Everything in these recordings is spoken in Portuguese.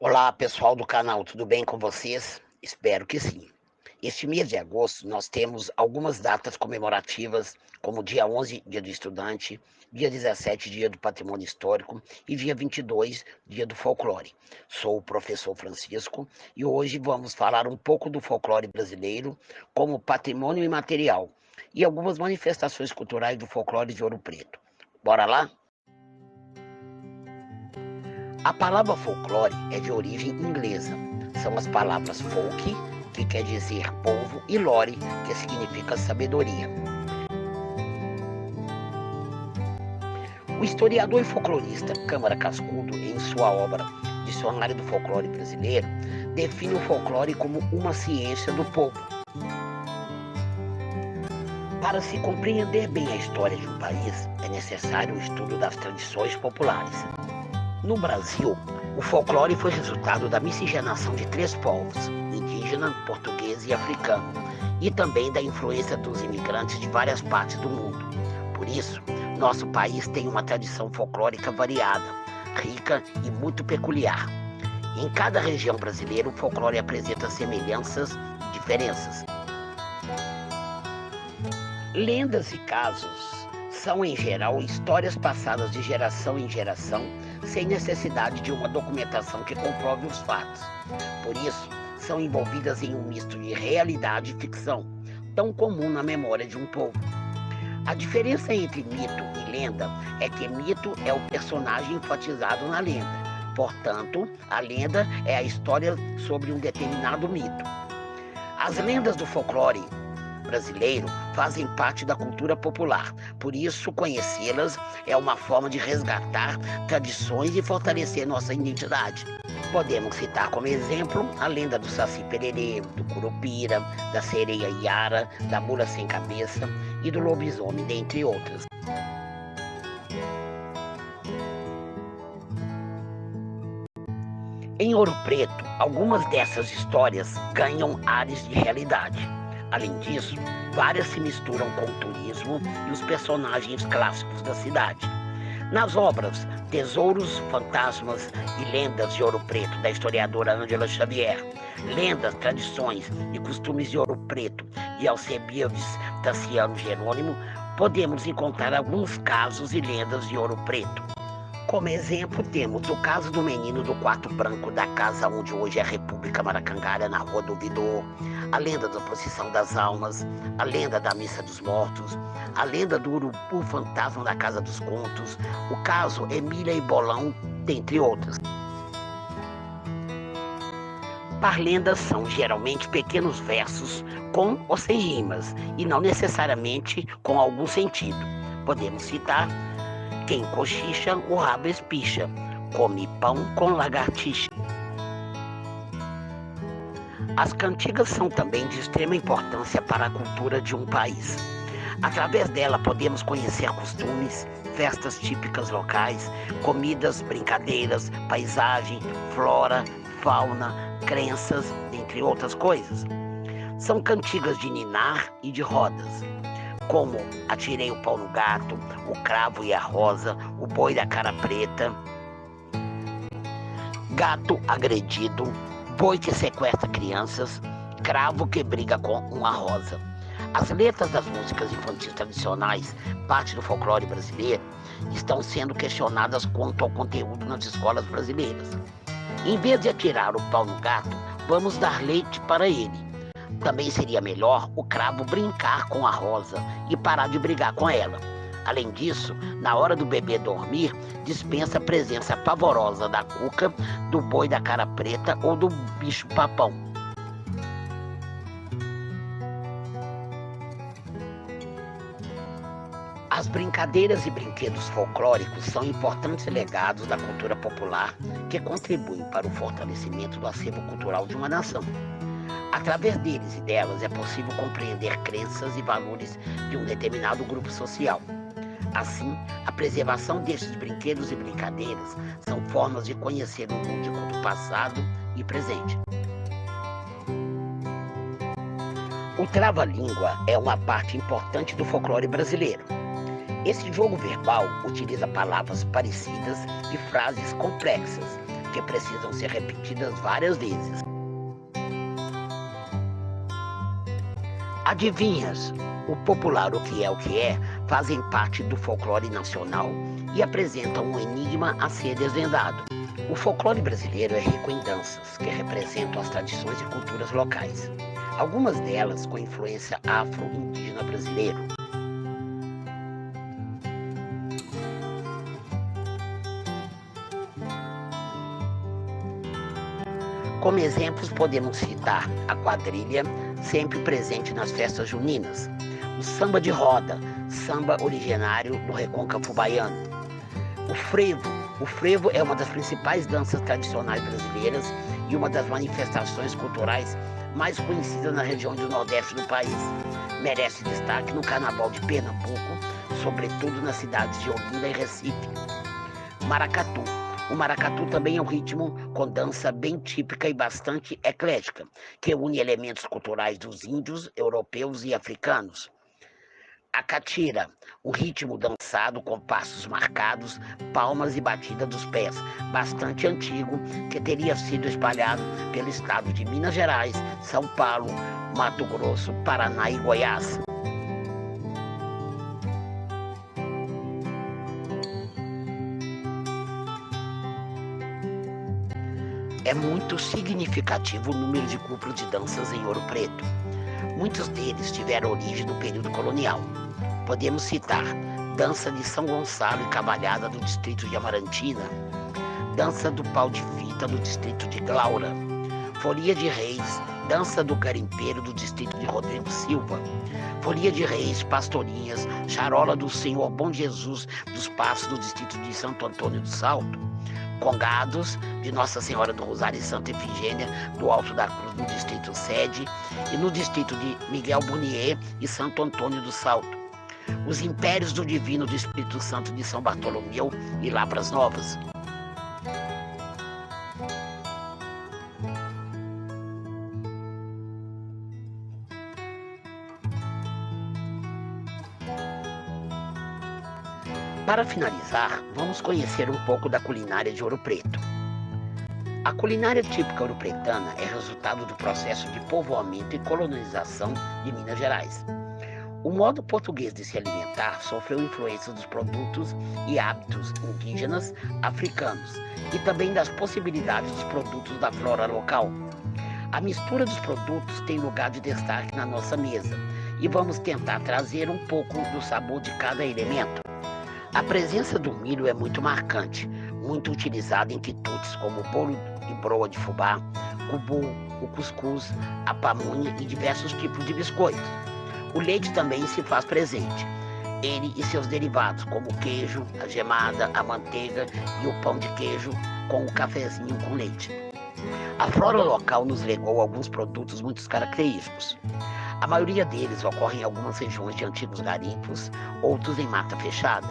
Olá, pessoal do canal, tudo bem com vocês? Espero que sim. Este mês de agosto nós temos algumas datas comemorativas, como dia 11, Dia do Estudante, dia 17, Dia do Patrimônio Histórico e dia 22, Dia do Folclore. Sou o professor Francisco e hoje vamos falar um pouco do folclore brasileiro como patrimônio imaterial e algumas manifestações culturais do folclore de Ouro Preto. Bora lá? A palavra folclore é de origem inglesa. São as palavras folk, que quer dizer povo, e lore, que significa sabedoria. O historiador e folclorista Câmara Cascudo, em sua obra Dicionário do Folclore Brasileiro, define o folclore como uma ciência do povo. Para se compreender bem a história de um país, é necessário o estudo das tradições populares. No Brasil, o folclore foi resultado da miscigenação de três povos, indígena, português e africano, e também da influência dos imigrantes de várias partes do mundo. Por isso, nosso país tem uma tradição folclórica variada, rica e muito peculiar. Em cada região brasileira, o folclore apresenta semelhanças e diferenças. Lendas e casos são, em geral, histórias passadas de geração em geração, sem necessidade de uma documentação que comprove os fatos. Por isso, são envolvidas em um misto de realidade e ficção, tão comum na memória de um povo. A diferença entre mito e lenda é que mito é o personagem enfatizado na lenda. Portanto, a lenda é a história sobre um determinado mito. As lendas do folclore brasileiro fazem parte da cultura popular. Por isso, conhecê-las é uma forma de resgatar tradições e fortalecer nossa identidade. Podemos citar como exemplo a lenda do Saci Pererê, do Curupira, da sereia Iara, da mula sem cabeça e do lobisomem, dentre outras. Em Ouro Preto, algumas dessas histórias ganham ares de realidade. Além disso, várias se misturam com o turismo e os personagens clássicos da cidade. Nas obras Tesouros, Fantasmas e Lendas de Ouro Preto, da historiadora Ângela Xavier, Lendas, Tradições e Costumes de Ouro Preto, de Alcebiades Tassiano Jerônimo, podemos encontrar alguns casos e lendas de Ouro Preto. Como exemplo, temos o caso do menino do quarto branco da casa onde hoje é a República Maracangalha, na Rua do Ouvidor, a lenda da procissão das almas, a lenda da missa dos mortos, a lenda do urubu fantasma da Casa dos Contos, o caso Emília e Bolão, dentre outras. Parlendas são geralmente pequenos versos com ou sem rimas, e não necessariamente com algum sentido. Podemos citar: quem cochicha, o rabo espicha, come pão com lagartixa. As cantigas são também de extrema importância para a cultura de um país. Através dela podemos conhecer costumes, festas típicas locais, comidas, brincadeiras, paisagem, flora, fauna, crenças, entre outras coisas. São cantigas de ninar e de rodas, como Atirei o Pau no Gato, O Cravo e a Rosa, O Boi da Cara Preta, Gato Agredido, Boi que sequestra crianças, Cravo que briga com uma rosa. As letras das músicas infantis tradicionais, parte do folclore brasileiro, estão sendo questionadas quanto ao conteúdo nas escolas brasileiras. Em vez de atirar o pau no gato, vamos dar leite para ele. Também seria melhor o cravo brincar com a rosa e parar de brigar com ela. Além disso, na hora do bebê dormir, dispensa a presença pavorosa da cuca, do boi da cara preta ou do bicho papão. As brincadeiras e brinquedos folclóricos são importantes legados da cultura popular que contribuem para o fortalecimento do acervo cultural de uma nação. Através deles e delas é possível compreender crenças e valores de um determinado grupo social. Assim, a preservação destes brinquedos e brincadeiras são formas de conhecer o lúdico do passado e presente. O trava-língua é uma parte importante do folclore brasileiro. Esse jogo verbal utiliza palavras parecidas e frases complexas, que precisam ser repetidas várias vezes. Adivinhas? O popular O Que é fazem parte do folclore nacional e apresentam um enigma a ser desvendado. O folclore brasileiro é rico em danças que representam as tradições e culturas locais, algumas delas com influência afro-indígena brasileira. Como exemplos, podemos citar a quadrilha, sempre presente nas festas juninas, o samba de roda, samba originário do recôncavo baiano, o frevo é uma das principais danças tradicionais brasileiras e uma das manifestações culturais mais conhecidas na região do Nordeste do país. Merece destaque no Carnaval de Pernambuco, sobretudo nas cidades de Olinda e Recife. Maracatu. O maracatu também é um ritmo com dança bem típica e bastante eclética, que une elementos culturais dos índios, europeus e africanos. A catira, um ritmo dançado com passos marcados, palmas e batida dos pés, bastante antigo, que teria sido espalhado pelo estado de Minas Gerais, São Paulo, Mato Grosso, Paraná e Goiás. É muito significativo o número de grupos de danças em Ouro Preto. Muitos deles tiveram origem no período colonial. Podemos citar Dança de São Gonçalo e Cavalhada do distrito de Amarantina, Dança do Pau de Fita do distrito de Glaura, Folia de Reis, Dança do Garimpeiro do distrito de Rodrigo Silva, Folia de Reis, Pastorinhas, Charola do Senhor Bom Jesus dos Passos do distrito de Santo Antônio do Salto, Congados de Nossa Senhora do Rosário e Santa Efigênia do Alto da Cruz no distrito Sede e no distrito de Miguel Burnier e Santo Antônio do Salto. Os Impérios do Divino do Espírito Santo de São Bartolomeu e Lavras Novas. Para finalizar, vamos conhecer um pouco da culinária de Ouro Preto. A culinária típica ouropretana é resultado do processo de povoamento e colonização de Minas Gerais. O modo português de se alimentar sofreu influência dos produtos e hábitos indígenas africanos e também das possibilidades dos produtos da flora local. A mistura dos produtos tem lugar de destaque na nossa mesa e vamos tentar trazer um pouco do sabor de cada elemento. A presença do milho é muito marcante, muito utilizado em quitutes como bolo e broa de fubá, cubu, o cuscuz, a pamonha e diversos tipos de biscoitos. O leite também se faz presente, ele e seus derivados, como o queijo, a gemada, a manteiga e o pão de queijo com o cafezinho com leite. A flora local nos legou alguns produtos muito característicos. A maioria deles ocorre em algumas regiões de antigos garimpos, outros em mata fechada.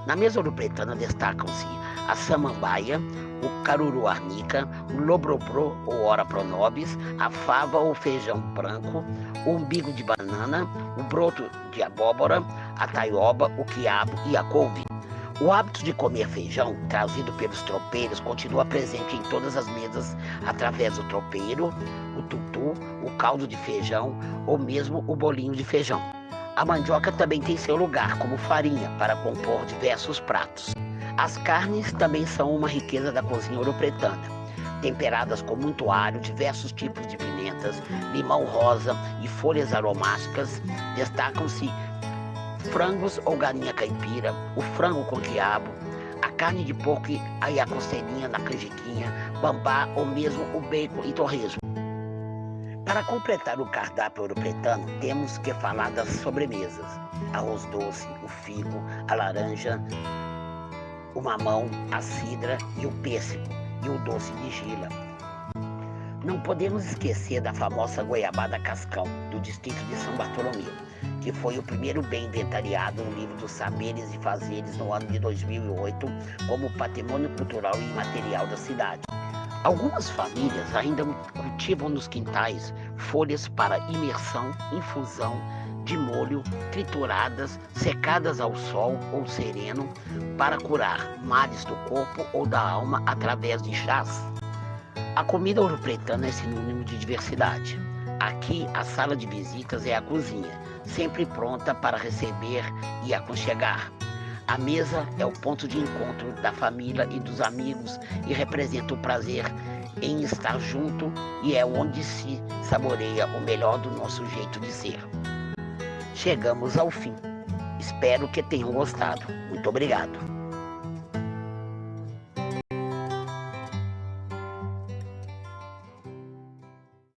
Na mesa ouropretana destacam-se a samambaia, o caruru arnica, o lobrobrô ou ora pronobis, a fava ou feijão branco, o umbigo de banana, o broto de abóbora, a taioba, o quiabo e a couve. O hábito de comer feijão, trazido pelos tropeiros, continua presente em todas as mesas através do tropeiro, o tutu, o caldo de feijão ou mesmo o bolinho de feijão. A mandioca também tem seu lugar como farinha para compor diversos pratos. As carnes também são uma riqueza da cozinha ouropretana, temperadas com muito alho, diversos tipos de pimentas, limão rosa e folhas aromáticas. Destacam-se frangos ou galinha caipira, o frango com quiabo, a carne de porco e a costelinha na canjiquinha, bambá ou mesmo o bacon e torresmo. Para completar o cardápio ouropretano, temos que falar das sobremesas: arroz doce, o figo, a laranja, o mamão, a cidra e o pêssego e o doce de gila. Não podemos esquecer da famosa goiabada cascão, do distrito de São Bartolomeu, que foi o primeiro bem inventariado no livro dos Saberes e Fazeres no ano de 2008 como patrimônio cultural e imaterial da cidade. Algumas famílias ainda cultivam nos quintais folhas para imersão, infusão, de molho, trituradas, secadas ao sol ou sereno, para curar males do corpo ou da alma através de chás. A comida ouropretana é sinônimo de diversidade. Aqui, a sala de visitas é a cozinha, sempre pronta para receber e aconchegar. A mesa é o ponto de encontro da família e dos amigos e representa o prazer em estar junto, e é onde se saboreia o melhor do nosso jeito de ser. Chegamos ao fim. Espero que tenham gostado. Muito obrigado.